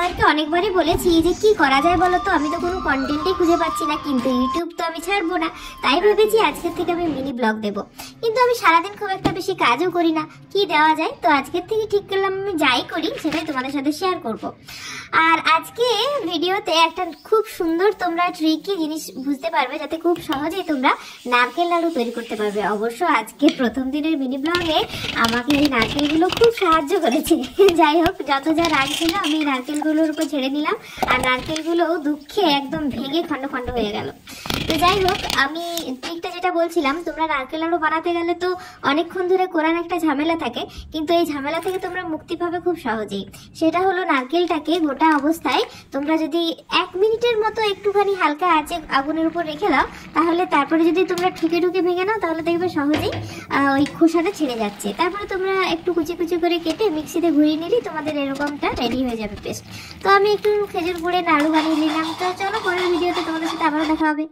তোমাদেরকে অনেকবারই বলেছি যে কি করা যায় বলো তো, আমি তো কোনো কন্টেন্টই খুঁজে পাচ্ছি না, কিন্তু ইউটিউব তো আমি ছাড়বো না। তাই ভেবেছি আজকের থেকে আমি মিনি ব্লগ দেবো। কিন্তু আমি সারাদিন খুব একটা বেশি কাজও করি না, কি দেওয়া যায়। তো আজকের থেকে ঠিক করলাম আমি যাই করি সেটাই তোমাদের সাথে শেয়ার করব। আর আজকে ভিডিওতে একটা খুব সুন্দর তোমরা ট্রিকি জিনিস বুঝতে পারবে, যাতে খুব সহজেই তোমরা নারকেল নাড়ু তৈরি করতে পারবে। অবশ্য আজকে প্রথম দিনের মিনি ব্লগে আমাকে এই নারকেলগুলো খুব সাহায্য করেছে। যাই হোক, যত যা রাগ ছিল আমি নারকেলগুলোর উপর ছেড়ে নিলাম, আর নারকেলগুলো দুঃখে একদম ভেঙে খন্ড খন্ড হয়ে গেল। তো যাই হোক, আমি ট্রিকটা যেটা বলছিলাম, তোমরা নারকেল নাড়ু বানাতে গেলে তো অনেকক্ষণ ধরে করার একটা ঝামেলা থাকে, কিন্তু এই ঝামেলা থেকে তোমরা মুক্তি পাবে খুব সহজেই। সেটা হলো নারকেলটাকে গোটা অবস্থায় তোমরা যদি 1 মিনিটের মতো একটুখানি হালকা আঁচে আগুনের উপর রেখে দাও, তাহলে তারপরে যদি তোমরা ঠুকে ঠুকে ভেঙে নাও, তাহলে দেখবে সহজেই ওই খোসাটা ছেড়ে যাচ্ছে। তারপরে তোমরা একটু কুচি কুচি করে কেটে মিক্সিতে ঘুরিয়ে নিলেই তোমাদের এরকমটা রেডি হয়ে যাবে পেস্ট। তো আমি একটু খেজুর গুড়ে নাড়ু বানিয়ে নিলাম। তো চলো, পরের ভিডিওতে তোমাদের সাথে আবারও দেখা হবে।